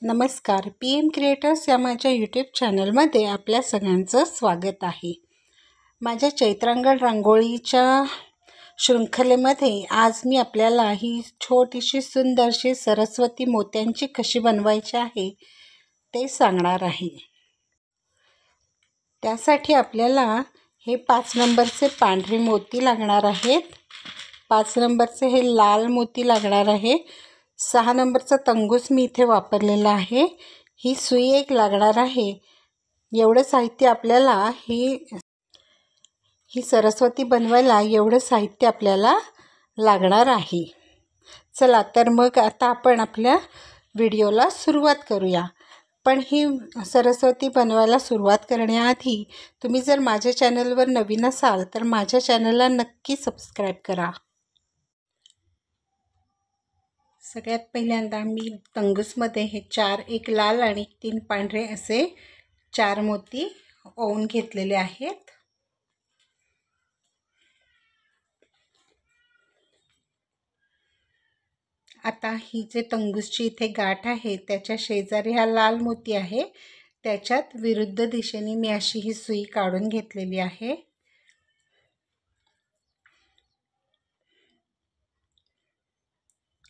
नमस्कार. PM creators या माझ्या यूट्यूब चॅनलमध्ये आपल्या सगळ्यांचं स्वागत आहे. माझ्या चैत्रांगण रांगोळीच्या शृंखलेमध्ये आज मी आपल्याला ही छोटीशी सुंदरशी सरस्वती मोत्यांची कशी बनवायची आहे ते सांगणार आहे. त्यासाठी आपल्याला हे 5 नंबरचे पांढरे मोती लागणार आहेत. 5 नंबरचे हे लाल मोती लागणार आहे. 6 नंबरचा तंगूस मी इथे वापरलेला आहे. ही सुई एक लागणार आहे. एवढं साहित्य आपल्याला ही सरस्वती बनवायला एवढं साहित्य आपल्याला लागणार आहे. चला तर मग आता आपण आपल्या व्हिडिओला सुरुवात करूया. पण ही सरस्वती बनवायला सुरुवात करण्याआधी तुम्ही जर माझ्या चॅनलवर नवीन असाल तर माझ्या चॅनलला नक्की सबस्क्राईब करा. सगळ्यात पहिल्यांदा मी तंगूसमध्ये हे 4 एक लाल आणि 3 पांढरे असे 4 मोती ओवून घेतलेले आहेत. आता ही जे तंगूसची इथे गाठ आहे त्याच्या शेजारी हा लाल मोती आहे. त्याच्यात विरुद्ध दिशेने मी अशी ही सुई काढून घेतलेली आहे.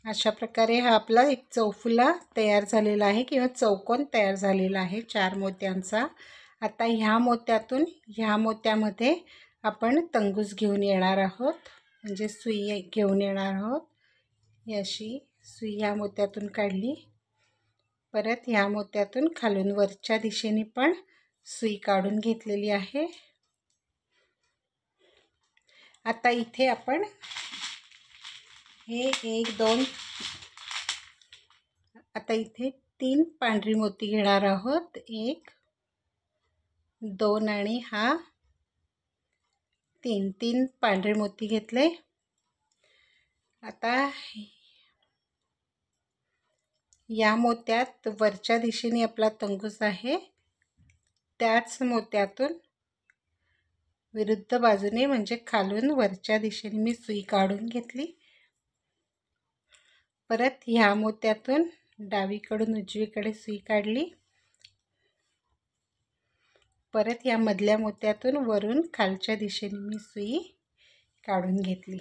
अशा प्रकारे हा आपला एक चौफुला तयार झालेला आहे किंवा चौकोन तयार झालेला आहे 4 मोत्यांचा. आता ह्या मोत्यातून ह्या मोत्यामध्ये आपण तंगूस घेऊन येणार आहोत, म्हणजे सुई घेऊन येणार आहोत. अशी सुई ह्या मोत्यातून काढली. परत ह्या मोत्यातून खालून वरच्या दिशेने पण सुई काढून घेतलेली आहे. आता इथे आपण हे 1 2 आता इथे 3 पांढरी मोती घेणार आहोत. 1 2 आणि हा 3 पांढरे मोती घेतले. आता या मोत्यात वरच्या दिशेने आपला तंगूस आहे, त्याच मोत्यातून विरुद्ध बाजूने म्हणजे खालून वरच्या दिशेने मी सुई काढून घेतली. परत ह्या मोत्यातून डावीकडून उजवीकडे सुई काढली. परत या मधल्या मोत्यातून वरून खालच्या दिशेने मी सुई काढून घेतली.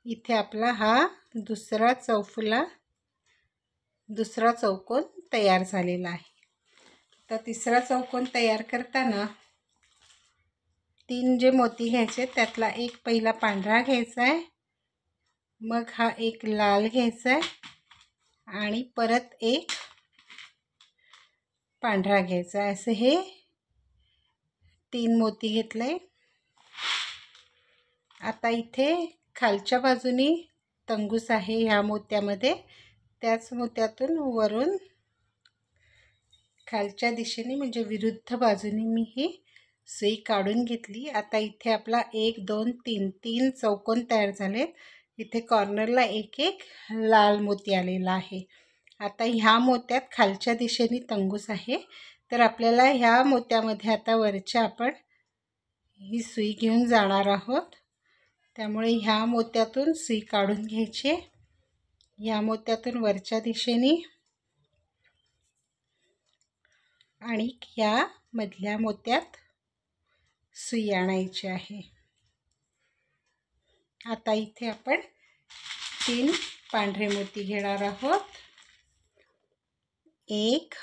इथे आपला हा दुसरा चौकोन तयार झालेला आहे. तर तिसरा चौकोन तयार करताना 3 जे मोती घ्यायचे त्यातला एक पहिला पांढरा घ्यायचा आहे, मग हा एक लाल घ्यायचा आहे आणि परत एक पांढरा घ्यायचा आहे. असे हे 3 मोती घेतले. आता इथे खालच्या बाजूनी तंगूस आहे ह्या मोत्यामध्ये, त्याच मोत्यातून वरून खालच्या दिशेने म्हणजे विरुद्ध बाजूने मी ही सुई काढून घेतली. आता इथे आपला 1 2 3 चौकोन तयार झालेत. इथे कॉर्नरला एक लाल मोती आलेला आहे. आता ह्या मोत्यात खालच्या दिशेने तंगूस आहे, तर आपल्याला ह्या मोत्यामध्ये आता वरच्या आपण ही सुई घेऊन जाणार आहोत. त्यामुळे ह्या मोत्यातून सुई काढून घ्यायची. ह्या मोत्यातून वरच्या दिशेने आणि ह्या मधल्या मोत्यात सुई आणायची आहे. आता इथे आपण 3 पांढरे मोती घेणार आहोत. 1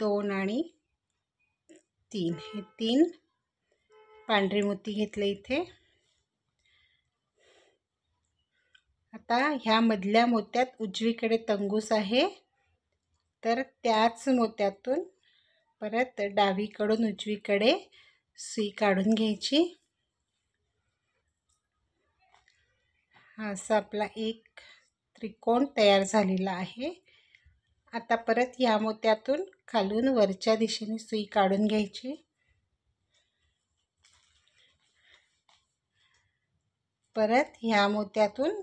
2 आणि 3 हे 3 पांढरे मोती घेतले इथे. आता ह्या मधल्या मोत्यात उजवीकडे तंगूस आहे, तर त्याच मोत्यातून परत डावीकडून उजवीकडे सुई काढून घ्यायची. हा असा आपला एक त्रिकोण तयार झालेला आहे. आता परत ह्या मोत्यातून खालून वरच्या दिशेने सुई काढून घ्यायची. परत ह्या मोत्यातून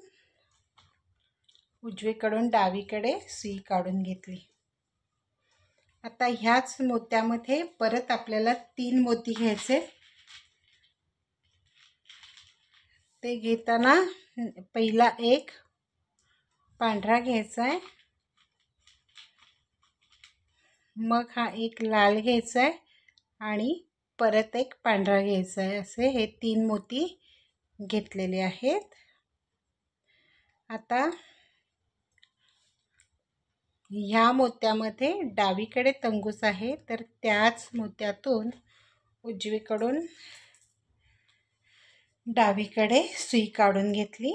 उजवीकडून डावीकडे सुई काढून घेतली. आता ह्याच मोत्यामध्ये परत आपल्याला 3 मोती घ्यायचे. ते घेताना पहिला एक पांढरा घ्यायचा आहे, मग हा एक लाल घ्यायचा आहे आणि परत एक पांढरा घ्यायचा आहे. असे हे 3 मोती घेतलेले आहेत. आता ह्या मोत्यामध्ये डावीकडे तंगूस आहे, तर त्याच मोत्यातून उजवीकडून डावीकडे सुई काढून घेतली.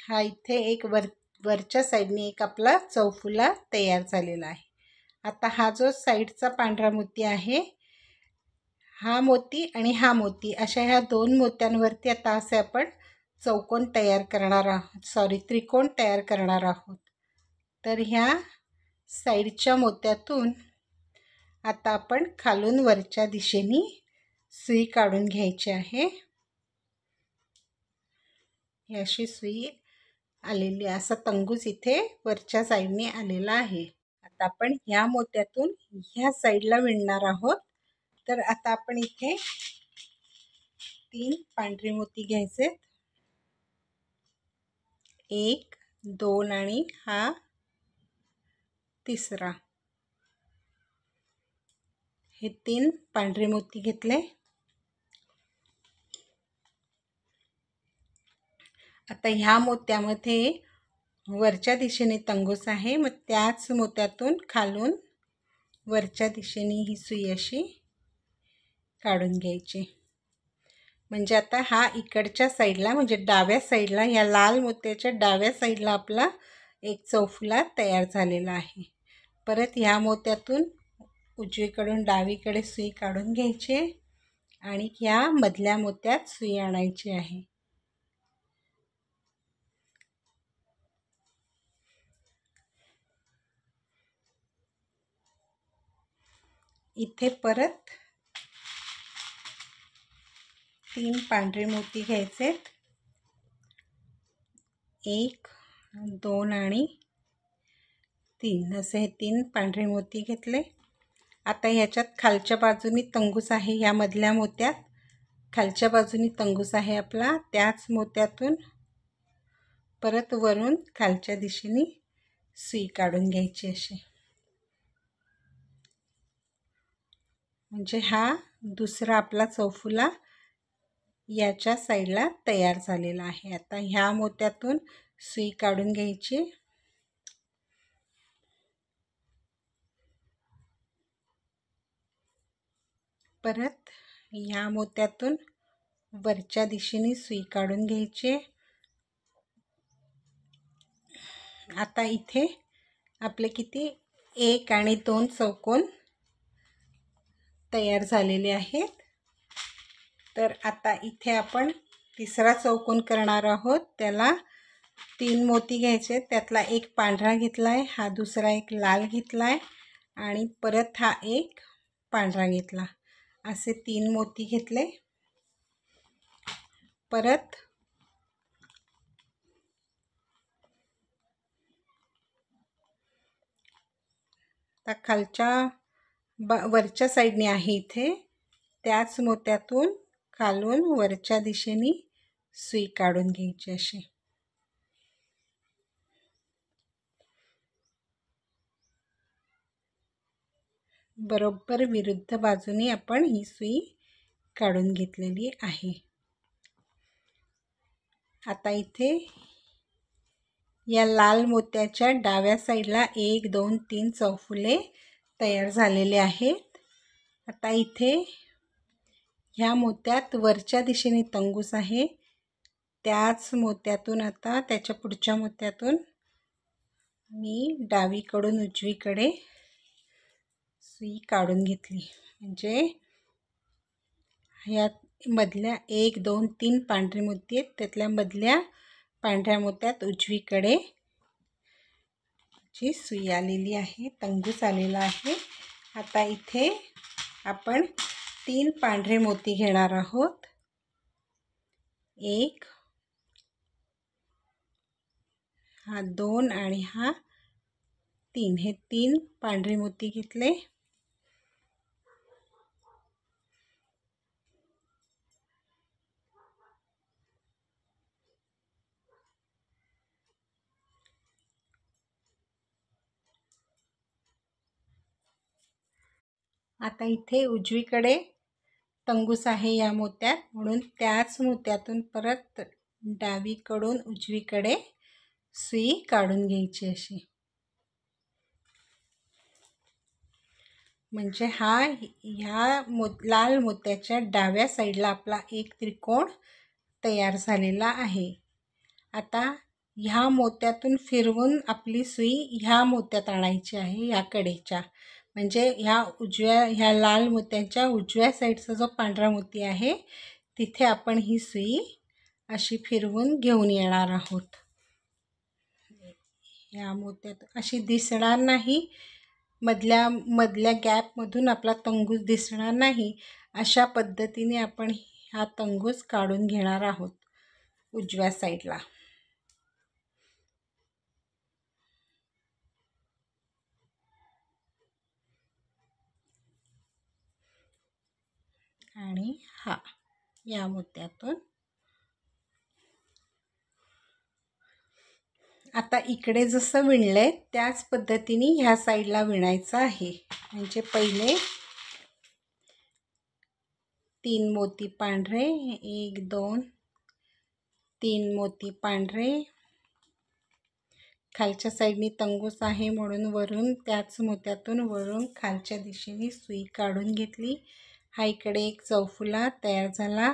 हा इथे एक वरच्या साईडने एक आपला चौफुला तयार झालेला आहे. आता हा जो साईडचा पांढरा मोती आहे, हा मोती आणि हा मोती अशा ह्या 2 मोत्यांवरती आता असे आपण चौकोन तयार करणार आहोत, त्रिकोण तयार करणार आहोत. तर ह्या साईडच्या मोत्यातून आता आपण खालून वरच्या दिशेने सुई काढून घ्यायची आहे. ही अशी सुई आलेली, असा तंगूस इथे वरच्या साईडने आलेला आहे. आता आपण ह्या मोत्यातून ह्या साईडला विणणार आहोत. तर आता आपण इथे 3 पांढरे मोती घ्यायचे, 1, 2 आणि हा तिसरा. हे 3 पांढरे मोती घेतले. आता ह्या मोत्यामध्ये वरच्या दिशेने तंगूस आहे, मग त्याच मोत्यातून खालून वरच्या दिशेने ही सुई अशी काढून घ्यायची. म्हणजे आता हा इकडच्या साईडला म्हणजे डाव्या साईडला, या लाल मोत्याच्या डाव्या साईडला आपला एक चौफुला तयार झालेला आहे. परत ह्या मोत्यातून उजवीकडून डावीकडे सुई काढून घ्यायची आणि ह्या मधल्या मोत्यात सुई आणायची आहे. इथे परत 3 पांढरे मोती घ्यायचे, 1, 2 आणि 3 असे हे 3 पांढरे मोती घेतले. आता ह्याच्यात खालच्या बाजूनी तंगूस आहे, ह्या मधल्या मोत्यात खालच्या बाजूनी तंगूस आहे आपला, त्याच मोत्यातून परत वरून खालच्या दिशेने सुई काढून घ्यायची अशी. म्हणजे हा दुसरा आपला चौफुला याच्या साईडला तयार झालेला आहे. आता ह्या मोत्यातून सुई काढून घ्यायची. परत ह्या मोत्यातून वरच्या दिशेने सुई काढून घ्यायची. आता इथे आपले किती 1 आणि 2 चौकोन तयार झालेले आहेत. तर आता इथे आपण तिसरा चौकोन करणार आहोत. त्याला 3 मोती घ्यायचे, त्यातला एक पांढरा घेतला आहे, हा दुसरा एक लाल घेतला आहे आणि परत हा एक पांढरा घेतला. असे 3 मोती घेतले. परत आता खालच्या वरच्या साईडने आहे इथे, त्याच मोत्यातून खालून वरच्या दिशेने सुई काढून घ्यायची अशी. बरोबर विरुद्ध बाजूने आपण ही सुई काढून घेतलेली आहे. आता इथे या लाल मोत्याच्या डाव्या साईडला 1, 2, 3 चौफुले तयार झालेले आहेत. आता इथे ह्या मोत्यात वरच्या दिशेने तंगूस आहे, त्याच मोत्यातून आता त्याच्या पुढच्या मोत्यातून मी डावीकडून उजवीकडे सुई काढून घेतली. म्हणजे ह्या मधल्या 1, 2, 3 पांढरे मोती आहेत, त्यातल्या मधल्या पांढऱ्या मोत्यात उजवीकडे जी सुई आलेली आहे, तंगूस आलेला आहे. आता इथे आपण 3 पांढरे मोती घेणार आहोत, 1, हा 2 आणि हा 3. हे 3 पांढरे मोती घेतले. आता इथे उजवीकडे तंगूस आहे या मोत्यात, म्हणून त्याच मोत्यातून परत डावीकडून उजवीकडे सुई काढून घ्यायची अशी. म्हणजे ह्या लाल मोत्याच्या डाव्या साईडला आपला एक त्रिकोण तयार झालेला आहे. आता ह्या मोत्यातून फिरवून आपली सुई ह्या मोत्यात आणायची आहे, ह्या कडेच्या. म्हणजे ह्या लाल मोत्याच्या उजव्या साईडचा जो पांढरा मोती आहे तिथे आपण ही सुई अशी फिरवून घेऊन येणार आहोत. ह्या मोत्यात अशी दिसणार नाही, मधल्या गॅपमधून आपला तंगूस दिसणार नाही. अशा पद्धतीने आपण हा तंगूस काढून घेणार आहोत उजव्या साईडला. आणि या मोत्यातून आता इकडे जसं विणलंय त्याच पद्धतीने ह्या साईडला विणायचं आहे. म्हणजे पहिले 3 मोती पांढरे, 1 2 3 मोती पांढरे, खालच्या साईडनी तंगूस आहे म्हणून वरून त्याच मोत्यातून वरून खालच्या दिशेने सुई काढून घेतली. हा इकडे एक चौफुला तयार झाला.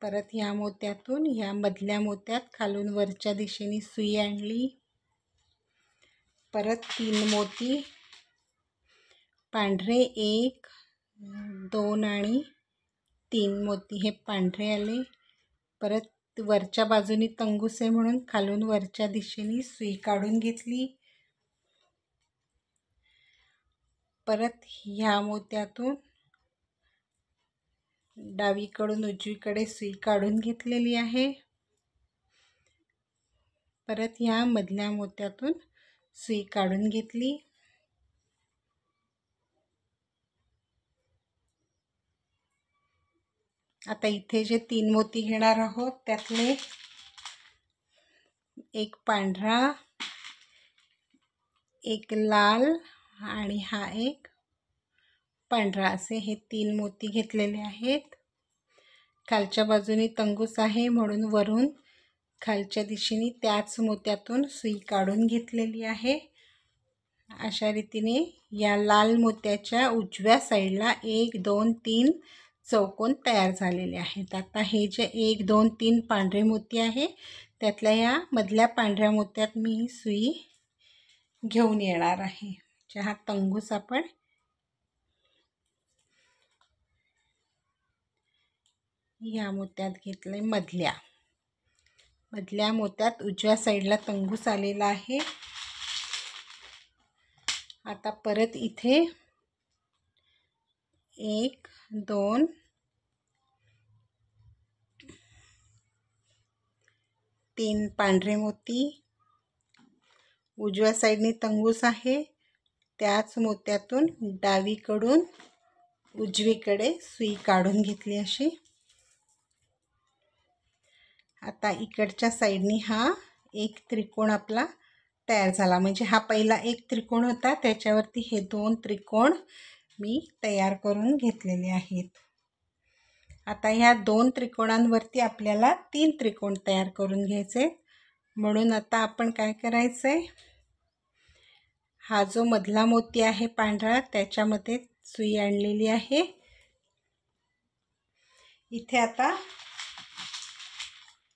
परत ह्या मोत्यातून ह्या मधल्या मोत्यात खालून वरच्या दिशेने सुई आणली. परत 3 मोती पांढरे, 1 2 आणि 3 मोती हे पांढरे आले. परत वरच्या बाजूनी तंगूस आहे म्हणून खालून वरच्या दिशेने सुई काढून घेतली. परत ह्या मोत्यातून डावीकडून उजवीकडे सुई काढून घेतलेली आहे. परत ह्या मधल्या मोत्यातून सुई काढून घेतली. आता इथे जे 3 मोती घेणार आहोत त्यातले एक पांढरा, एक लाल आणि हा एक पांढरा असे हे 3 मोती घेतलेले आहेत. खालच्या बाजूने तंगूस आहे म्हणून वरून खालच्या दिशेने त्याच मोत्यातून सुई काढून घेतलेली आहे. अशा रीतीने या लाल मोत्याच्या उजव्या साईडला 1 2 3 चौकोन तयार झालेले आहेत. आता हे जे 1 2 3 पांढरे मोती आहे त्यातल्या या मधल्या पांढऱ्या मोत्यात मी ही सुई घेऊन येणार आहे. हा तंगूस आपण या मोत्यात घेतलंय. मधल्या मोत्यात उजव्या साईडला तंगूस आलेला आहे. आता परत इथे 1 2 3 पांढरे मोती, उजव्या साईडने तंगूस आहे त्याच मोत्यातून डावीकडून उजवीकडे सुई काढून घेतली अशी. आता इकडच्या साईडनी हा एक त्रिकोण आपला तयार झाला. म्हणजे हा पहिला एक त्रिकोण होता त्याच्यावरती हे 2 त्रिकोण मी तयार करून घेतलेले आहेत. आता ह्या 2 त्रिकोणांवरती आपल्याला 3 त्रिकोण तयार करून घ्यायचे. म्हणून आता आपण काय करायचं आहे, हा जो मधला मोती आहे पांढरा त्याच्यामध्ये सुई आणलेली आहे. इथे आता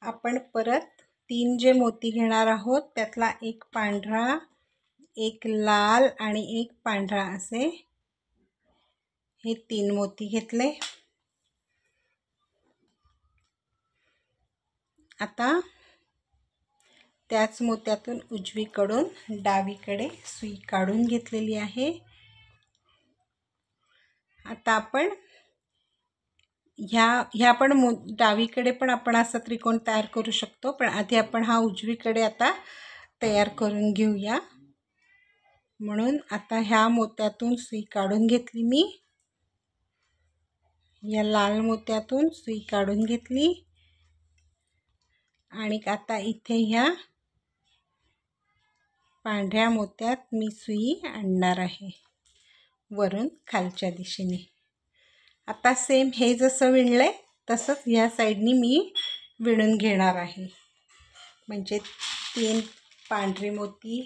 आपण परत 3 जे मोती घेणार आहोत त्यातला एक पांढरा, एक लाल आणि एक पांढरा असे हे 3 मोती घेतले. आता त्याच मोत्यातून उजवीकडून डावीकडे सुई काढून घेतलेली आहे. आता आपण ह्या पण डावीकडे पण आपण असा त्रिकोण तयार करू शकतो, पण आधी आपण हा उजवीकडे आता तयार करून घेऊया. म्हणून आता ह्या मोत्यातून सुई काढून घेतली मी, या लाल मोत्यातून सुई काढून घेतली आणि आता इथे ह्या पांढऱ्या मोत्यात मी सुई आणणार आहे. वरून खालच्या दिशेने. आता सेम हे जसं विणलंय तसंच ह्या साईडनी मी विणून घेणार आहे. म्हणजे 3 पांढरी मोती,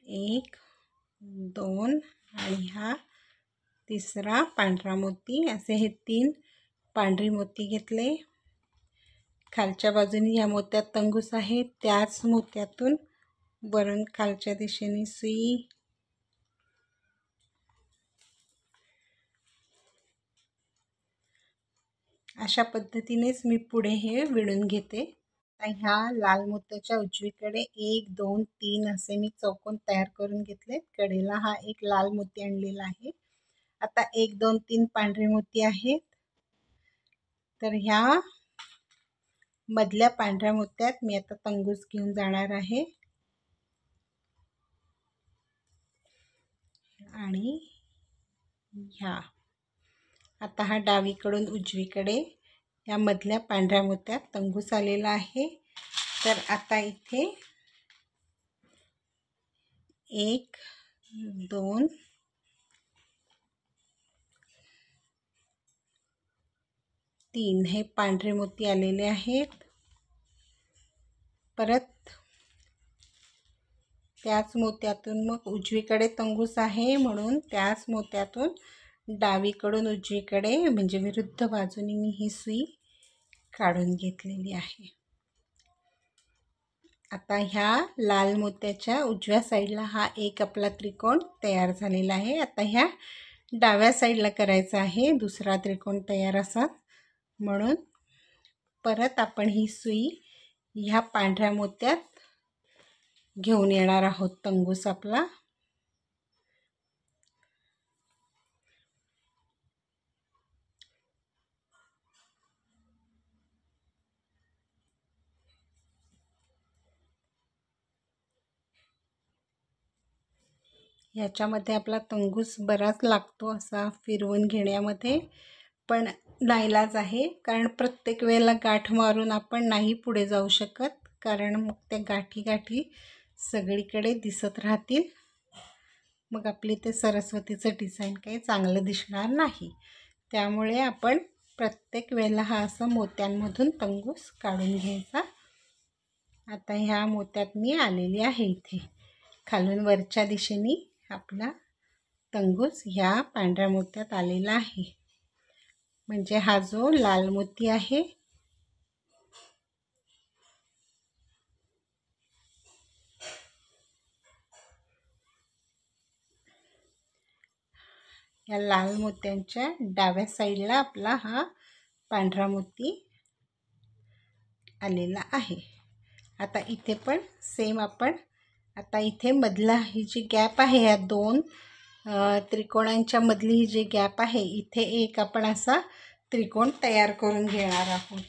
1 2 आणि हा तिसरा पांढरा मोती, असे हे 3 पांढरी मोती घेतले. खालच्या बाजूने ह्या मोत्यात तंगूस आहे, त्याच मोत्यातून वरून खालच्या दिशेने सुई. अशा पद्धतीनेच मी पुढे हे विणून घेते. आता ह्या लाल मोत्याच्या उजवीकडे 1 2 3 असे मी चौकोन तयार करून घेतले. कडेला हा एक लाल मोती आणलेला आहे. आता 1 2 3 पांढरे मोती आहेत. तर ह्या मधल्या पांढऱ्या मोत्यात मी आता तंगूस घेऊन जाणार आहे आणि ह्या आता हा डावीकडून उजवीकडे या मधल्या पांढऱ्या मोत्यात तंगूस आलेला आहे. तर आता इथे 1 2 3 हे पांढरे मोती आलेले आहेत. परत त्याच मोत्यातून मग उजवीकडे तंगूस आहे म्हणून त्याच मोत्यातून डावीकडून उजवीकडे म्हणजे विरुद्ध बाजूने मी ही सुई काढून घेतलेली आहे. आता ह्या लाल मोत्याच्या उजव्या साईडला हा एक आपला त्रिकोण तयार झालेला आहे. आता ह्या डाव्या साईडला करायचा आहे दुसरा त्रिकोण तयार असा. म्हणून परत आपण ही सुई ह्या पांढऱ्या मोत्यात घेऊन येणार आहोत तंगूस आपला. ह्याच्यामध्ये आपला तंगूस बराच लागतो असा फिरवून घेण्यामध्ये, पण नाईलाज आहे कारण प्रत्येक वेळेला गाठ मारून आपण नाही पुढे जाऊ शकत, कारण मग त्या गाठी गाठी सगळीकडे दिसत राहतील. मग आपली ते सरस्वतीचं डिझाईन काही चांगलं दिसणार नाही. त्यामुळे आपण प्रत्येक वेळेला हा असं मोत्यांमधून तंगूस काढून घ्यायचा. आता ह्या मोत्यात मी आलेली आहे. इथे खालून वरच्या दिशेने आपला तंगूस ह्या पांढऱ्या मोत्यात आलेला आहे. म्हणजे हा जो लाल मोती आहे या लाल मोत्यांच्या डाव्या साईडला आपला हा पांढरा मोती आलेला आहे. आता इथे पण सेम आपण आता इथे मधला ही जी गॅप आहे ह्या दोन त्रिकोणांच्या मधली ही जी गॅप आहे इथे एक आपण असा त्रिकोण तयार करून घेणार आहोत.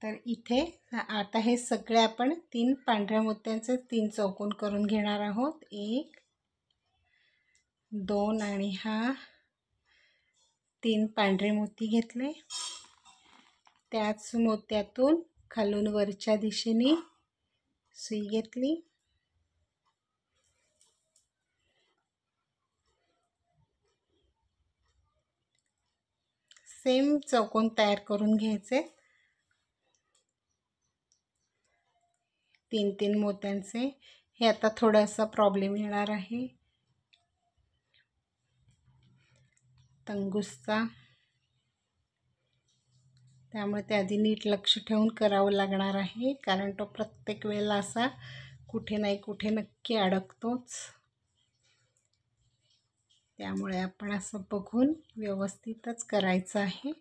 तर इथे आता हे सगळे आपण 3 पांढऱ्या मोत्यांचे 3 चौकोन करून घेणार आहोत. 1 2 आणि हा 3 पांढरे मोती घेतले. त्याच मोत्यातून खालून वरच्या दिशेने सुई घेतली. सेम चौकोन तयार करून घ्यायचे 3-3 मोत्यांचे. हे आता थोडासा प्रॉब्लेम येणार आहे तंगूसचा, त्यामुळे ते आधी नीट लक्ष ठेवून करावं लागणार आहे, कारण तो प्रत्येक वेळेला असा कुठे नाही कुठे नक्की अडकतोच. त्यामुळे आपण असं बघून व्यवस्थितच करायचं आहे.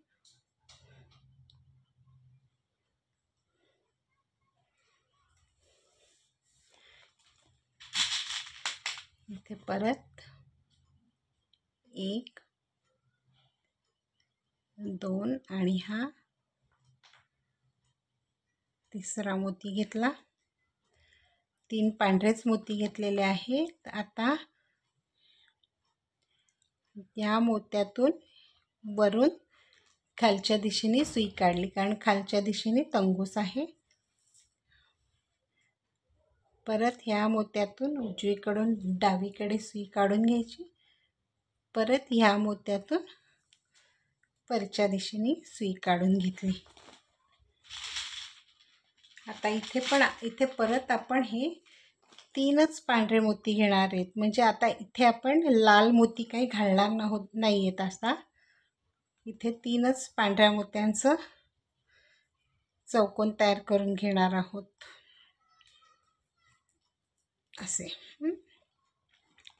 इथे परत 1 2 आणि हा तिसरा मोती घेतला. 3 पांढरेच मोती घेतलेले आहेत. आता या मोत्यातून वरून खालच्या दिशेने सुई काढली, कारण खालच्या दिशेने तंगूस आहे. परत ह्या मोत्यातून उजवीकडून डावीकडे सुई काढून घ्यायची. परत ह्या मोत्यातून वरच्या दिशेने सुई काढून घेतली. आता इथे परत आपण हे 3च पांढरे मोती घेणार आहेत. म्हणजे आता इथे आपण लाल मोती काही घालणार नाही आहेत. असा इथे 3च पांढऱ्या मोत्यांचं चौकोन तयार करून घेणार आहोत. असे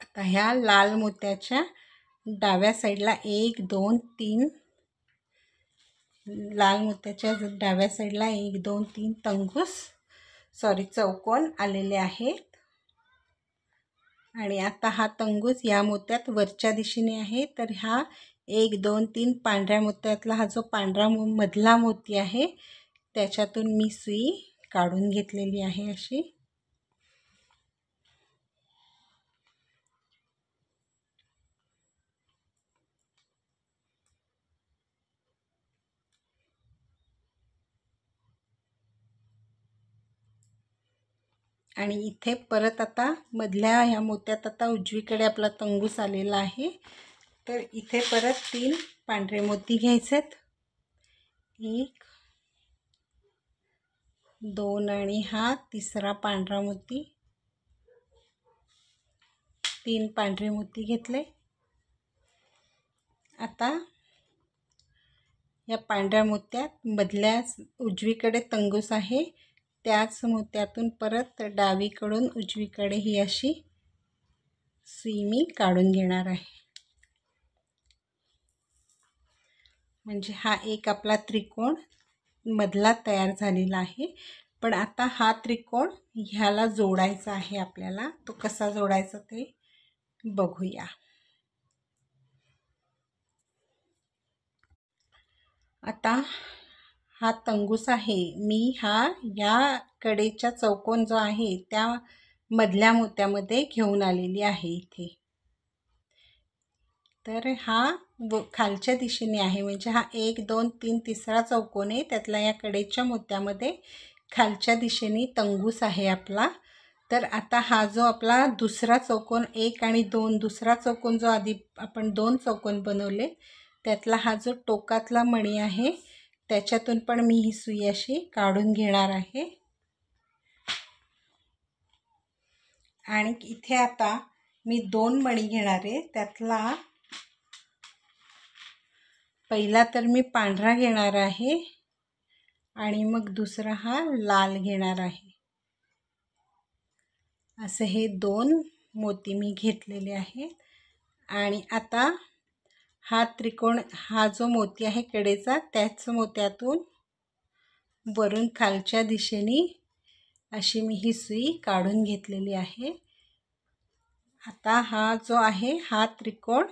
आता ह्या लाल मोत्याच्या डाव्या साईडला 1 2 3 लाल मोत्याच्या डाव्या साईडला 1 2 3 चौकोन आलेले आहेत. आणि आता हा तंगूस या मोत्यात वरच्या दिशेने आहे. तर हा 1 2 3 पांढऱ्या मोत्यातला हा जो पांढरा मधला मोती आहे त्याच्यातून मी सुई काढून घेतलेली आहे अशी. आणि इथे परत आता मधल्या ह्या मोत्यात आता उजवीकडे आपला तंगूस आलेला आहे. तर इथे परत 3 पांढरे मोती घ्यायचेत. 1 2 आणि हा तिसरा पांढरा मोती. 3 पांढरे मोती घेतले. आता या पांढऱ्या मोत्यात मधल्या उजवीकडे तंगूस आहे त्याच मोत्यातून परत डावीकडून उजवीकडे ही अशी सुई मी काढून घेणार आहे. म्हणजे हा एक आपला त्रिकोण मधला तयार झालेला आहे. पण आता हा त्रिकोण ह्याला जोडायचा आहे आपल्याला. तो कसा जोडायचा ते बघूया. आता हा तंगूस आहे, मी या कडेच्या चौकोन जो आहे त्या मधल्या मोत्यामध्ये घेऊन आलेली आहे इथे. तर हा खालच्या दिशेने आहे. म्हणजे हा 1 2 3 तिसरा चौकोन आहे. त्यातला या कडेच्या मोत्यामध्ये खालच्या दिशेने तंगूस आहे आपला. तर आता हा जो आपला दुसरा चौकोन 1 आणि 2 दुसरा चौकोन जो आधी आपण 2 चौकोन बनवले त्यातला हा जो टोकातला मणी आहे त्याच्यातून पण मी ही सुई अशी काढून घेणार आहे. आणि इथे आता मी 2 मणी घेणार आहे. त्यातला पहिला तर मी पांढरा घेणार आहे आणि मग दुसरा हा लाल घेणार आहे. असे हे 2 मोती मी घेतलेले आहेत. आणि आता हा त्रिकोण हा जो मोती आहे कडेचा त्याच मोत्यातून वरून खालच्या दिशेने अशी मी ही सुई काढून घेतलेली आहे. आता हा जो आहे हा त्रिकोण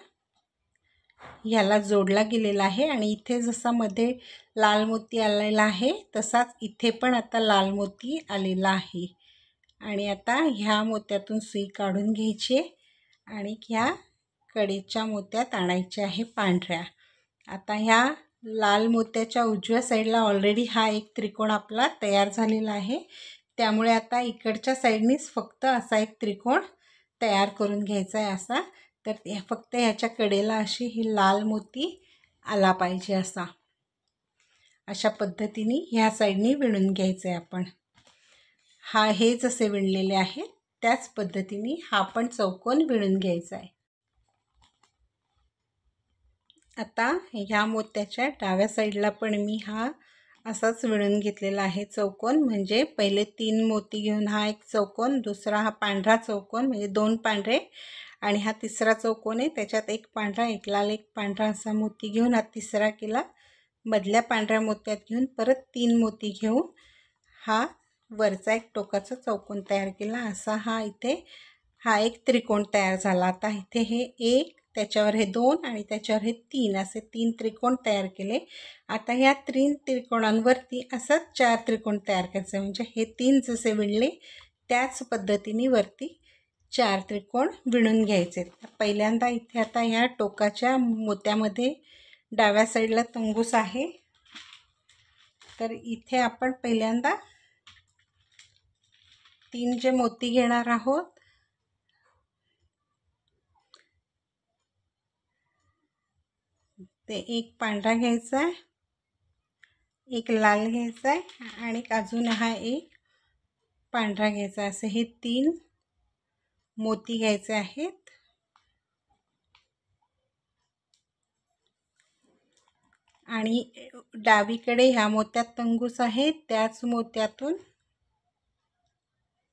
ह्याला जोडला गेलेला आहे. आणि इथे जसा मध्ये लाल मोती आलेला आहे तसाच इथे पण आता लाल मोती आलेला आहे. आणि आता ह्या मोत्यातून सुई काढून घ्यायची आणि ह्या कडेच्या मोत्यात आणायचे आहे पांढऱ्या. आता ह्या लाल मोत्याच्या उजव्या साईडला ऑलरेडी हा एक त्रिकोण आपला तयार झालेला आहे. त्यामुळे आता इकडच्या साईडनीच फक्त असा एक त्रिकोण तयार करून घ्यायचा आहे असा. तर फक्त ह्याच्या कडेला अशी ही लाल मोती आला पाहिजे अशा पद्धतीने ह्या साईडनी विणून घ्यायचं आहे आपण. हे जसे विणलेले आहे त्याच पद्धतीने हा पण चौकोन विणून घ्यायचा आहे. आता ह्या मोत्याच्या डाव्या साईडला पण मी हा असाच विणून घेतलेला आहे चौकोन. म्हणजे पहिले 3 मोती घेऊन हा एक चौकोन, दुसरा हा पांढरा चौकोन म्हणजे 2 पांढरे आणि हा तिसरा चौकोन आहे त्याच्यात 1 पांढरा 1 लाल 1 पांढरा असा मोती घेऊन हा तिसरा केला. मधल्या पांढऱ्या मोत्यात घेऊन परत 3 मोती घेऊन हा वरचा एक टोकाचा चौकोन तयार केला. असा इथे हा एक त्रिकोण तयार झाला. आता इथे हे 1 त्याच्यावर हे 2 आणि त्याच्यावर हे 3 असे 3 त्रिकोण तयार केले. आता ह्या 3 त्रिकोणांवरती असं 4 त्रिकोण तयार करायचे. म्हणजे हे 3 जसे विणले त्याच पद्धतीने वरती 4 त्रिकोण विणून घ्यायचे. पहिल्यांदा इथे आता ह्या टोकाच्या मोत्यामध्ये डाव्या साईडला तंगूस आहे. तर इथे आपण पहिल्यांदा 3 जे मोती घेणार आहोत, ते एक पांढरा घ्यायचा आहे, एक लाल घ्यायचा आहे आणि अजून हा एक पांढरा घ्यायचा. असे हे 3 मोती घ्यायचे आहेत. आणि डावीकडे ह्या मोत्यात तंगूस आहे, त्याच मोत्यातून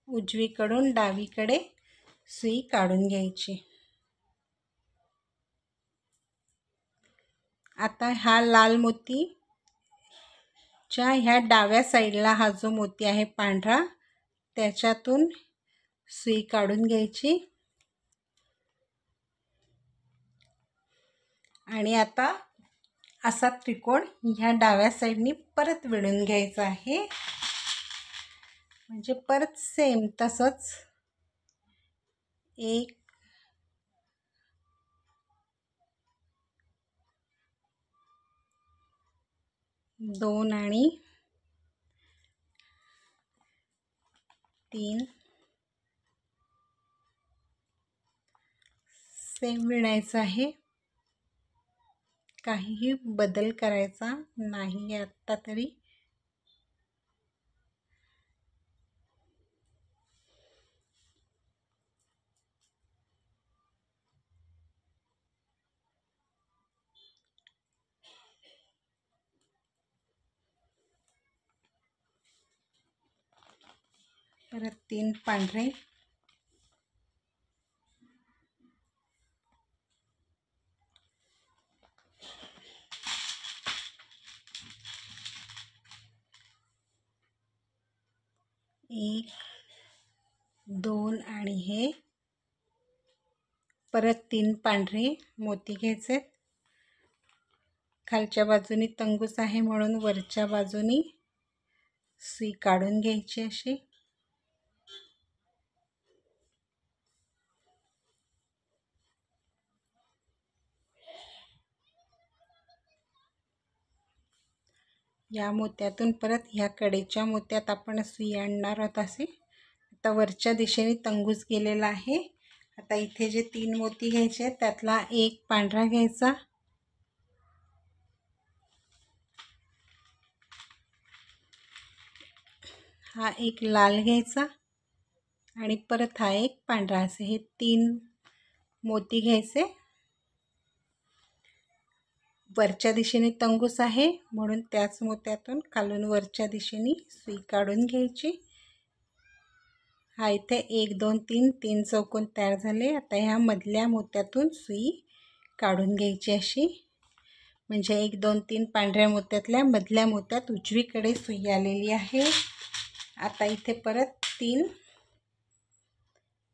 उजवीकडून डावीकडे सुई काढून घ्यायची. आता हा लाल मोतीच्या ह्या डाव्या साईडला हा जो मोती आहे पांढरा, त्याच्यातून सुई काढून घ्यायची. आणि आता असा त्रिकोण ह्या डाव्या साईडनी परत विणून घ्यायचा आहे. म्हणजे परत सेम तसंच 1 2 आणि 3 सेम विणायचं आहे. काहीही बदल करायचा नाही आत्ता तरी. परत 3 पांढरे, एक 2 आणि हे परत 3 पांढरे मोती घ्यायचे. खालच्या बाजूनी तंगूस आहे म्हणून वरच्या बाजूनी सुई काढून घ्यायची अशी. या मोत्यातून परत ह्या कडेच्या मोत्यात आपण सुई आणणार आहोत असे. आता वरच्या दिशेने तंगूस गेलेला आहे. आता इथे जे 3 मोती घ्यायचे आहेत त्यातला एक पांढरा घ्यायचा, हा एक लाल घ्यायचा आणि परत हा एक पांढरा. असे हे 3 मोती घ्यायचे. वरच्या दिशेने तंगूस आहे म्हणून त्याच मोत्यातून खालून वरच्या दिशेने सुई काढून घ्यायची. हा इथे 1 2 3 चौकोन तयार झाले. आता ह्या मधल्या मोत्यातून सुई काढून घ्यायची अशी. म्हणजे 1 2 3 पांढऱ्या मोत्यातल्या मधल्या मोत्यात उजवीकडे सुई आलेली आहे. आता इथे परत 3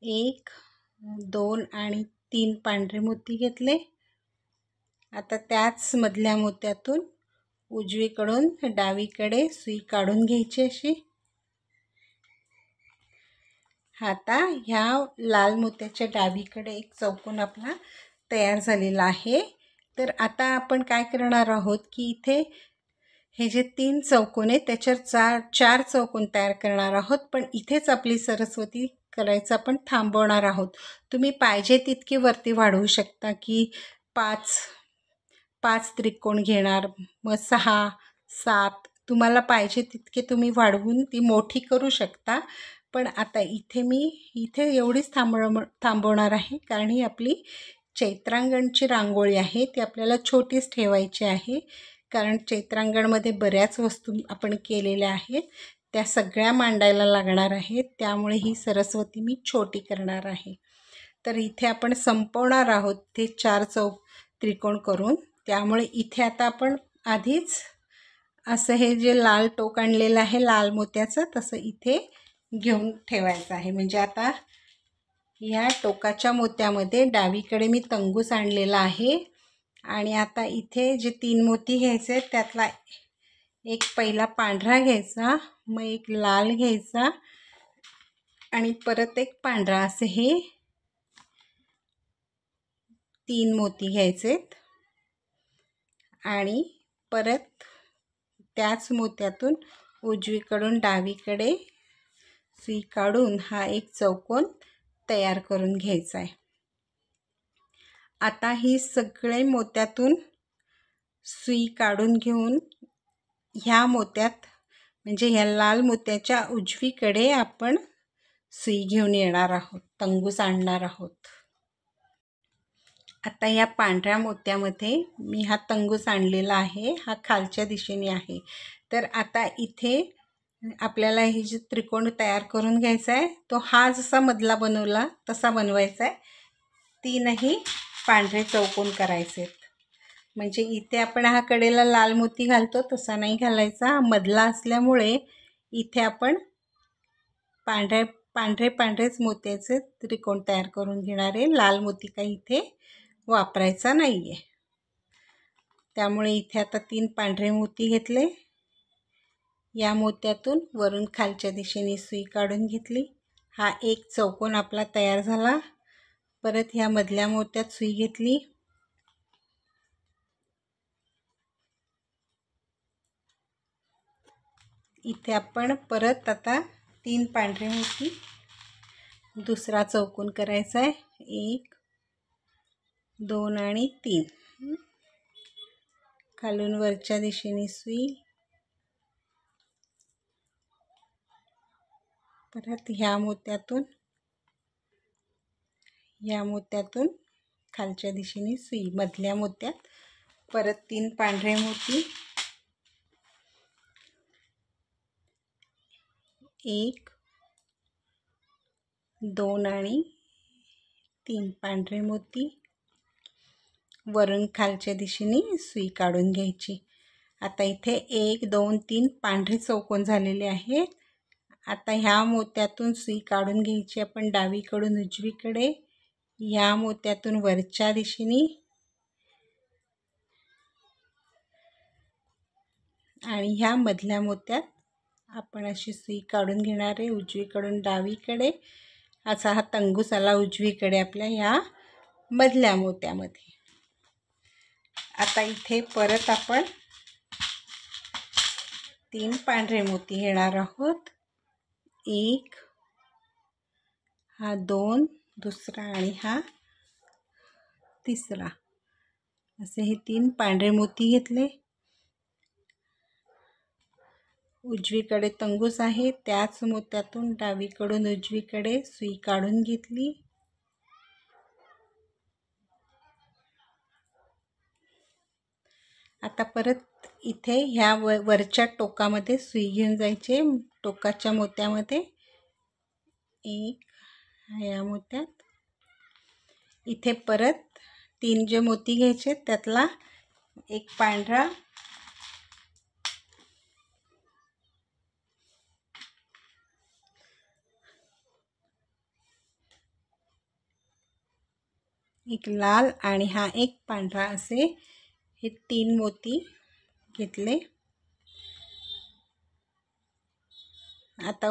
1 2 आणि 3 पांढरे मोती घेतले. आता त्याच मधल्या मोत्यातून उजवीकडून डावीकडे सुई काढून घ्यायची अशी. आता ह्या लाल मोत्याच्या डावीकडे एक चौकोन आपला तयार झालेला आहे. तर आता आपण काय करणार आहोत की इथे हे जे 3 चौकोन आहेत त्याच्यावर 4 चौकोन तयार करणार आहोत. पण इथेच आपली सरस्वती करायचं आपण थांबवणार आहोत. तुम्ही पाहिजे तितकी वरती वाढवू शकता की 5 त्रिकोण घेणार, मग 6 7 तुम्हाला पाहिजे तितके तुम्ही वाढवून ती मोठी करू शकता. पण आता इथे एवढीच थांबवणार आहे कारण ही आपली चैत्रांगणची रांगोळी आहे. ती आपल्याला छोटीच ठेवायची आहे कारण चैत्रांगणमध्ये बऱ्याच वस्तू आपण केलेल्या आहेत, त्या सगळ्या मांडायला लागणार आहेत. त्यामुळे ही सरस्वती मी छोटी करणार आहे. तर इथे आपण संपवणार आहोत ते 4 त्रिकोण करून. त्यामुळे इथे आता आपण आधीच असं हे जे लाल टोक आणलेलं आहे लाल मोत्याचं तसं इथे घेऊन ठेवायचं आहे. म्हणजे आता या टोकाच्या मोत्यामध्ये डावीकडे मी तंगूस आणलेला आहे. आणि आता इथे जे 3 मोती घ्यायचे त्यातला एक पहिला पांढरा घ्यायचा, मग एक लाल घ्यायचा आणि परत एक पांढरा. असे हे 3 मोती घ्यायचेत. आणि परत त्याच मोत्यातून उजवीकडून डावीकडे सुई काढून हा एक चौकोन तयार करून घ्यायचा आहे. आता ही सगळे मोत्यातून सुई काढून घेऊन ह्या मोत्यात म्हणजे ह्या लाल मोत्याच्या उजवीकडे आपण सुई घेऊन येणार आहोत, तंगूस आणणार आहोत. आता या पांढऱ्या मोत्यामध्ये मी हा तंगूस आणलेला आहे, हा खालच्या दिशेने आहे. तर आता इथे आपल्याला हे जे त्रिकोण तयार करून घ्यायचा आहे तो हा जसा मधला बनवला तसा बनवायचा आहे. तीनही पांढरे चौकोन करायचे आहेत. म्हणजे इथे आपण हा कडेला लाल मोती घालतो तसा नाही घालायचा, मधला असल्यामुळे इथे आपण पांढरेच मोत्याचे त्रिकोण तयार करून घेणार आहे. लाल मोती काही इथे वापरायचा नाही आहे. त्यामुळे इथे आता 3 पांढरे मोती घेतले. या मोत्यातून वरून खालच्या दिशेने सुई काढून घेतली. हा एक चौकोन आपला तयार झाला. परत ह्या मधल्या मोत्यात सुई घेतली. इथे आपण परत आता 3 पांढरे मोती, दुसरा चौकोन करायचा आहे. 1 2 आणि 3. खालून वरच्या दिशेने सुई, परत ह्या मोत्यातून खालच्या दिशेने सुई, मधल्या मोत्यात परत 3 पांढरे मोती, 1 2 आणि 3 पांढरे मोती, वरून खालच्या दिशेने सुई काढून घ्यायची. आता इथे 1 2 3 पांढरे चौकोन झालेले आहेत. आता ह्या मोत्यातून सुई काढून घ्यायची आपण डावीकडून उजवीकडे, ह्या मोत्यातून वरच्या दिशेने आणि ह्या मधल्या मोत्यात आपण अशी सुई काढून घेणार आहे उजवीकडून डावीकडे. असा हा तंगूस आला उजवीकडे आपल्या ह्या मधल्या मोत्यामध्ये. आता इथे परत आपण 3 पांढरे मोती घेणार आहोत. 1 हा 2 दुसरा आणि हा तिसरा, असे हे 3 पांढरे मोती घेतले. उजवीकडे तंगूस आहे, त्याच मोत्यातून डावीकडून उजवीकडे सुई काढून घेतली. आता परत इथे ह्या वरच्या टोकामध्ये सुई घेऊन जायचे, टोकाच्या मोत्यामध्ये. 1 ह्या मोत्यात. इथे परत 3 जे मोती घ्यायचे त्यातला एक पांढरा, एक लाल आणि हा एक पांढरा, असे हे 3 मोती घेतले. आता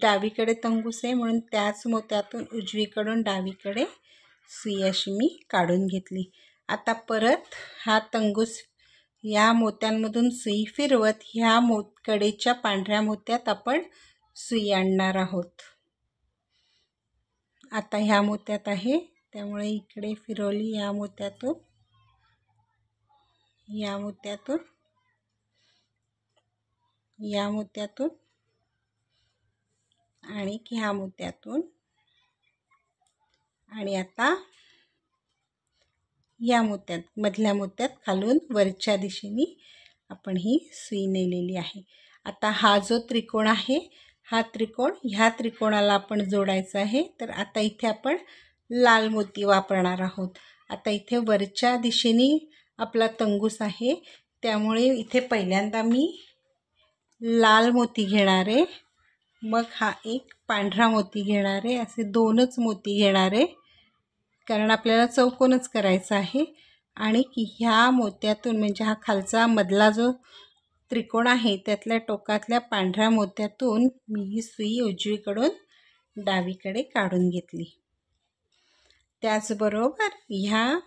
डावीकडे तंगूस आहे म्हणून त्याच मोत्यातून उजवीकडून डावीकडे सुई अशी मी काढून घेतली. आता परत हा तंगूस या मोत्यांमधून सुई फिरवत ह्या कडेच्या पांढऱ्या मोत्यात आपण सुई आणणार आहोत. आता ह्या मोत्यात आहे त्यामुळे इकडे फिरवली, या मोत्यातून या मोत्यातून या मोत्यातून आणि ह्या मोत्यातून, आणि आता या मोत्यात मधल्या मोत्यात खालून वरच्या दिशेने आपण ही सुई नेलेली आहे. आता हा जो त्रिकोण आहे हा त्रिकोण ह्या त्रिकोणाला आपण जोडायचा आहे. तर आता इथे आपण लाल मोती वापरणार आहोत. आता इथे वरच्या दिशेने आपला तंगूस आहे त्यामुळे इथे पहिल्यांदा मी लाल मोती घेणार आहे, मग हा एक पांढरा मोती घेणार आहे. असे 2च मोती घेणार आहे कारण आपल्याला चौकोनच करायचा आहे. आणि ह्या मोत्यातून म्हणजे हा खालचा मधला जो त्रिकोण आहे त्यातल्या टोकातल्या पांढऱ्या मोत्यातून मी ही सुई उजवीकडून डावीकडे काढून घेतली. त्याचबरोबर ह्या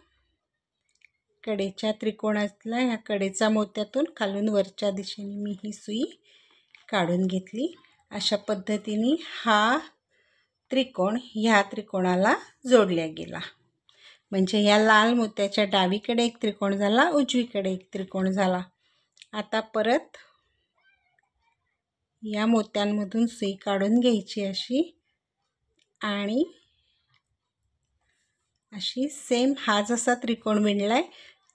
कडेच्या त्रिकोणातला ह्या कडेचा मोत्यातून खालून वरच्या दिशेने मी ही सुई काढून घेतली. अशा पद्धतीने हा त्रिकोण ह्या त्रिकोणाला जोडल्या गेला. म्हणजे या लाल मोत्याच्या डावीकडे एक त्रिकोण झाला, उजवीकडे एक त्रिकोण झाला. आता परत या मोत्यांमधून सुई काढून घ्यायची अशी, आणि अशी सेम हा जसा त्रिकोण विणलाय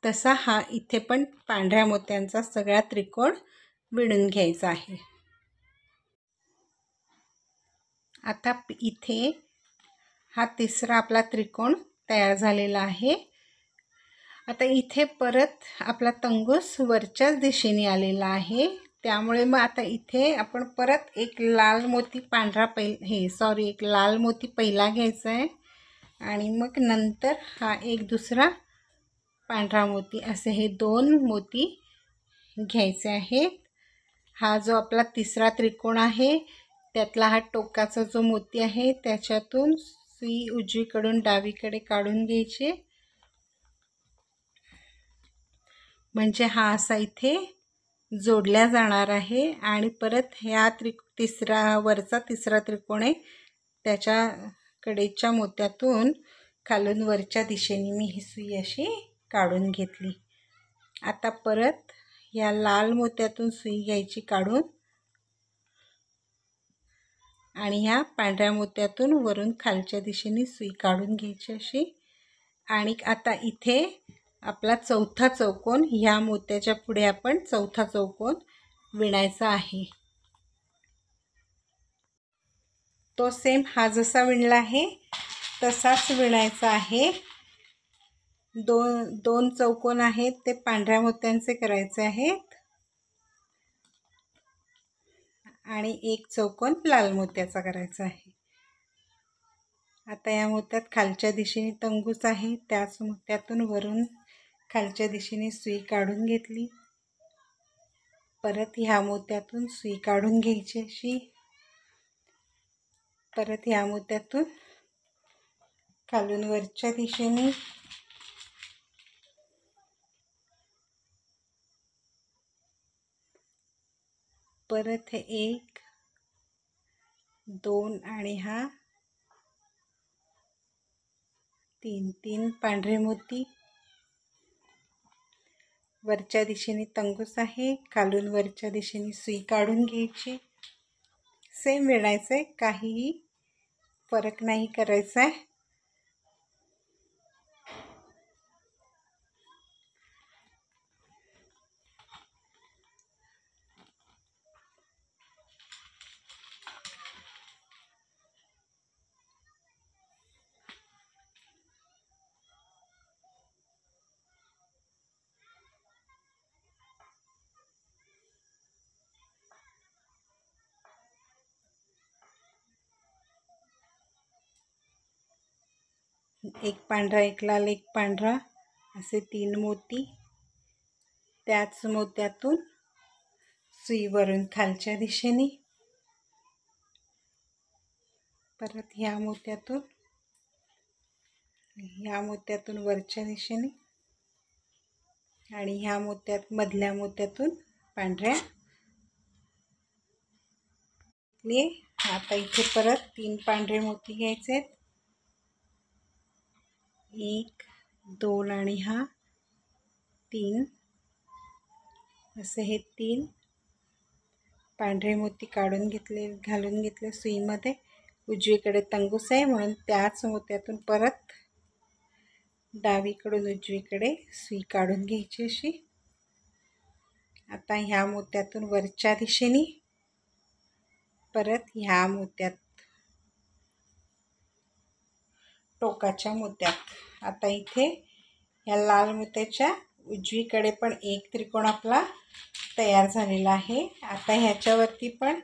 तसा हा इथे पण पांढऱ्या मोत्यांचा सगळा त्रिकोण विणून घ्यायचा आहे. आता इथे हा तिसरा आपला त्रिकोण तयार झालेला आहे. आता इथे परत आपला तंगूस वरच्याच दिशेने आलेला आहे, त्यामुळे मग आता इथे आपण परत एक लाल मोती पांढरा एक लाल मोती पहिला घ्यायचा आहे, आणि मग नंतर हा एक दुसरा पांढरा मोती, असे हे 2 मोती घ्यायचे आहेत. हा जो आपला तिसरा त्रिकोण आहे त्यातला हा टोकाचा जो मोती आहे त्याच्यातून सुई उजवीकडून डावीकडे काढून घ्यायची. म्हणजे हा असा इथे जोडल्या जाणार आहे, आणि परत ह्या वरचा तिसरा त्रिकोण आहे त्याच्या कडेच्या मोत्यातून खालून वरच्या दिशेने मी ही सुई अशी काढून घेतली. आता परत या लाल मोत्यातून सुई घ्यायची काढून, आणि ह्या पांढऱ्या मोत्यातून वरून खालच्या दिशेने सुई काढून घ्यायची अशी. आणि आता इथे आपला चौथा चौकोन, ह्या मोत्याच्या पुढे आपण चौथा चौकोन विणायचा आहे. तो सेम हा जसा विणला आहे तसाच विणायचा आहे. दोन चौकोन आहेत ते पांढऱ्या मोत्यांचे करायचे आहेत, आणि एक चौकोन लाल मोत्याचा करायचा आहे. आता या मोत्यात खालच्या दिशेने तंगूस आहे, त्याच मोत्यातून वरून खालच्या दिशेने सुई काढून घेतली. परत ह्या मोत्यातून सुई काढून घ्यायची अशी. परत ह्या मोत्यातून खालून वरच्या दिशेने, परत हे 1 2 आणि हा 3 पांढरे मोती. वरच्या दिशेने तंगूस आहे, खालून वरच्या दिशेने सुई काढून घ्यायची. सेम विणायचं आहे, काहीही फरक नाही करायचा आहे. एक पांढरा, एक लाल, एक पांढरा, असे 3 मोती. त्याच मोत्यातून सुई वरून खालच्या दिशेने, परत ह्या मोत्यातून वरच्या दिशेने, आणि ह्या मधल्या मोत्यातून पांढऱ्या. आता इथे परत 3 पांढरे मोती घ्यायचे आहेत. 1 2 आणि हा 3, असे हे 3 पांढरे मोती घालून घेतले सुईमध्ये. उजवीकडे तंगूस आहे म्हणून त्याच मोत्यातून परत डावीकडून उजवीकडे सुई काढून घ्यायची अशी. आता ह्या मोत्यातून वरच्या दिशेने, परत ह्या मोत्यात टोकाच्या मोत्यात. आता इथे ह्या लाल मोत्याच्या उजवीकडे पण एक त्रिकोण आपला तयार झालेला आहे. आता ह्याच्यावरती पण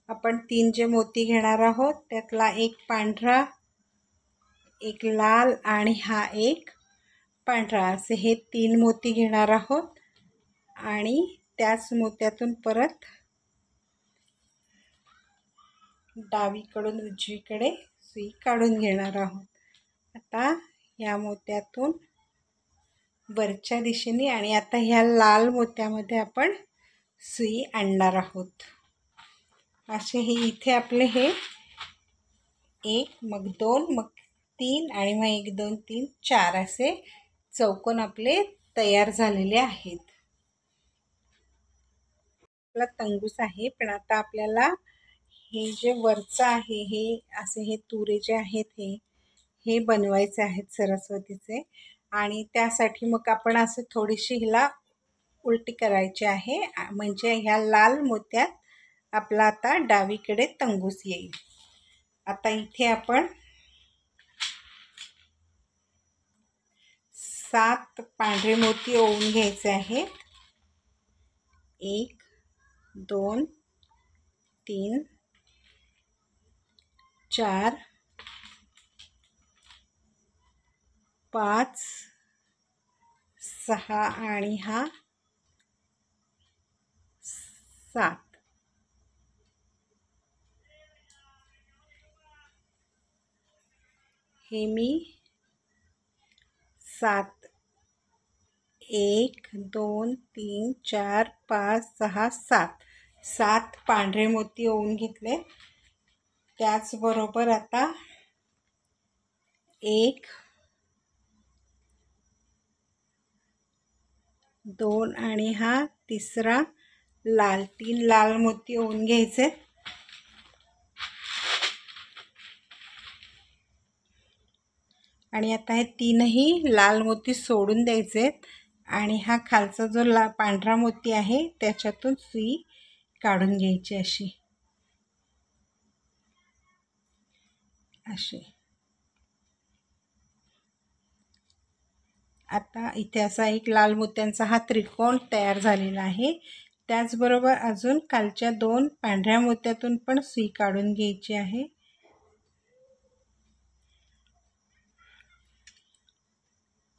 आपण 3 जे मोती घेणार आहोत त्यातला एक पांढरा, एक लाल आणि हा एक पांढरा, असे हे 3 मोती घेणार आहोत. आणि त्याच मोत्यातून परत डावीकडून उजवीकडे सुई काढून घेणार आहोत. आता या मोत्यातून वरच्या दिशेने आणि आता ह्या लाल मोत्यामध्ये आपण सुई आणणार आहोत. असे हे इथे आपले हे 1 मग 2 मग 3 आणि मग 1 2 3 4 असे चौकोन आपले तयार झालेले आहेत. आपला तंगूस आहे, पण आता आपल्याला हे जे वरचं आहे हे असे हे तुरे जे आहेत हे बनवायचे आहेत सरस्वतीचे. आणि त्यासाठी मग आपण असं थोडीशी हिला उलटी करायची आहे, म्हणजे ह्या लाल मोत्यात आपला आता डावीकडे तंगूस येईल. आता इथे आपण 7 पांढरे मोती ओवून घ्यायचे आहेत. 1 2 3 4 5 6 आणि हा 7. हे मी 7 1 2 3 4 5 6 7 पांढरे मोती ओवून घेतले. त्याचबरोबर आता 1 2 आणि हा तिसरा लाल 3 लाल मोती ओवून घ्यायचे. आणि आता हे 3ही लाल मोती सोडून द्यायचे आणि हा खालचा जो पांढरा मोती आहे त्याच्यातून सुई काढून घ्यायची अशी. आता इथे असा एक लाल मोत्यांचा हा त्रिकोण तयार झालेला आहे. त्याचबरोबर अजून खालच्या 2 पांढऱ्या मोत्यातून पण सुई काढून घ्यायची आहे.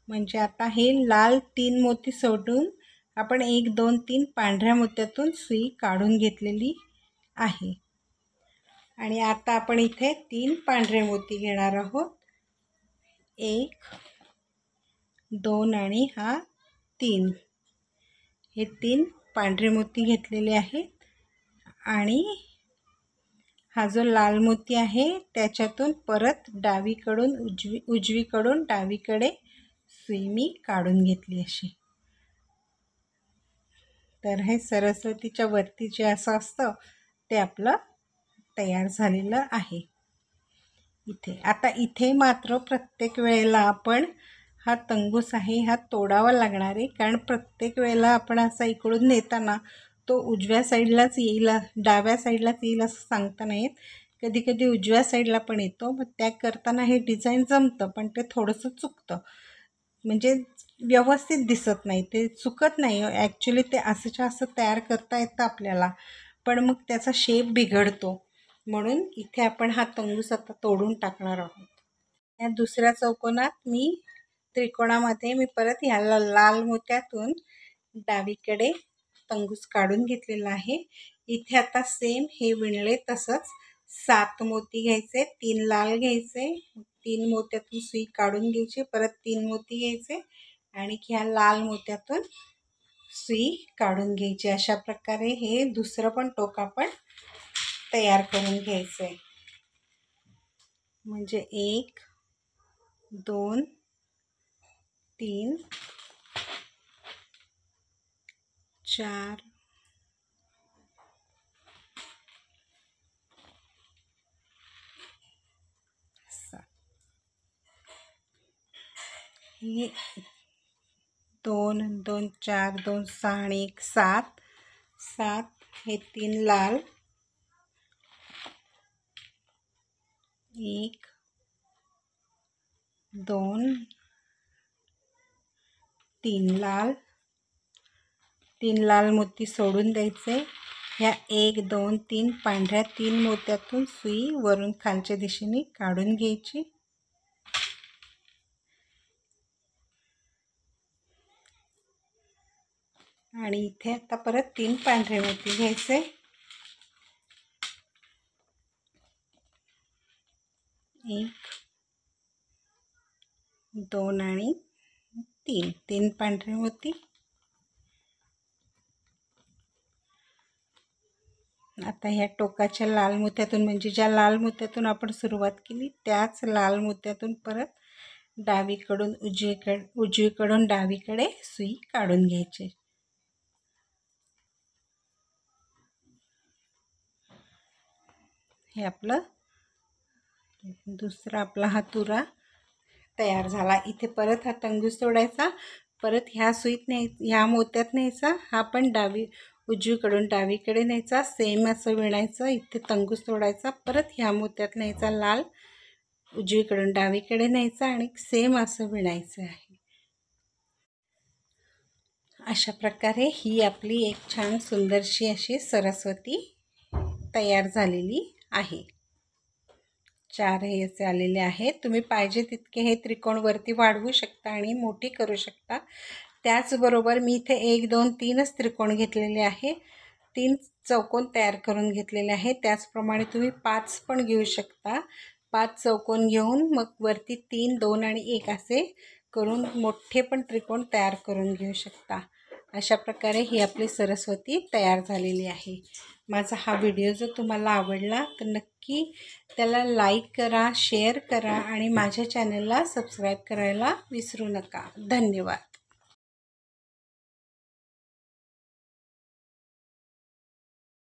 म्हणजे आता हे लाल 3 मोती सोडून आपण 1 2 3 पांढऱ्या मोत्यातून सुई काढून घेतलेली आहे. आणि आता आपण इथे 3 पांढरे मोती घेणार आहोत. 1 2 आणि हा 3. हे 3 पांढरे मोती घेतलेले आहेत. आणि हा जो लाल मोती आहे त्याच्यातून परत डावीकडून उजवीकडून डावीकडे सुई मी काढून घेतली अशी. तर हे सरस्वतीच्या वरती जे असं असतं ते आपलं तयार झालेलं आहे इथे. आता इथे मात्र प्रत्येक वेळेला आपण हा तंगूस आहे हा तोडावा लागणार आहे, कारण प्रत्येक वेळेला आपण असा इकडून नेताना तो उजव्या साईडलाच येईल, डाव्या साईडलाच येईल असं सांगता नाही येत. कधी कधी उजव्या साईडला पण येतो. मग त्या करताना हे डिझाईन जमतं, पण ते थोडंसं चुकतं, म्हणजे व्यवस्थित दिसत नाही, ते चुकत नाही ॲक्च्युली. ते असंच्या असं तयार करता येतं आपल्याला, पण मग त्याचा शेप बिघडतो. म्हणून इथे आपण हा तंगूस आता तोडून टाकणार आहोत. या दुसऱ्या चौकोनात मी त्रिकोणामध्ये मी परत ह्याला लाल मोत्यातून डावीकडे तंगूस काढून घेतलेला आहे. इथे आता सेम हे विणले तसंच 7 मोती घ्यायचे, 3 लाल घ्यायचे, 3 मोत्यातून सुई काढून घ्यायची, परत 3 मोती घ्यायचे आणि ह्या लाल मोत्यातून सुई काढून घ्यायची. अशा प्रकारे हे दुसरं पण टोक आपण तयार करून घ्यायचं आहे. म्हणजे 1 2 3 4 7. हे 2 2 4 2 6 आणि 1 7. हे 3 लाल, 1 2 3 लाल, 3 लाल मोती सोडून द्यायचे. ह्या 1 2 3 पांढऱ्या 3 मोत्यातून सुई वरून खालच्या दिशेने काढून घ्यायची. आणि इथे आता परत 3 पांढरे मोती घ्यायचे. 1 2 आणि तीन पांढरे मोती. आता ह्या टोकाच्या लाल मोत्यातून म्हणजे ज्या लाल मोत्यातून आपण सुरुवात केली त्याच लाल मोत्यातून परत उजवीकडून डावीकडे सुई काढून घ्यायची. हे आपलं दुसरा आपला हा तुरा तयार झाला. इथे परत हा तंगूस सोडायचा, परत ह्या सुईत ह्या मोत्यात न्यायचा, हा पण उजवीकडून डावीकडे न्यायचा, सेम असं विणायचं. इथे तंगूस सोडायचा, परत ह्या मोत्यात न्यायचा लाल, उजवीकडून डावीकडे न्यायचा आणि सेम असं विणायचं आहे. अशा प्रकारे ही आपली एक छान सुंदरशी अशी सरस्वती तयार झालेली आहे. 4 हे असे आलेले आहेत. तुम्ही पाहिजे तितके हे त्रिकोण वरती वाढवू शकता आणि मोठी करू शकता. त्याचबरोबर मी इथे 1 2 3च त्रिकोण घेतलेले आहे, 3 चौकोन तयार करून घेतलेले आहे. त्याचप्रमाणे तुम्ही 5 पण घेऊ शकता. 5 चौकोन घेऊन मग वरती 3 2 आणि 1 असे करून मोठे पण त्रिकोण तयार करून घेऊ शकता. अशा प्रकारे ही आपली सरस्वती तयार झालेली आहे. माझा हा व्हिडिओ जर तुम्हाला आवडला तर नक्की त्याला लाईक करा, शेअर करा आणि माझ्या चॅनलला सबस्क्राईब करायला विसरू नका. धन्यवाद.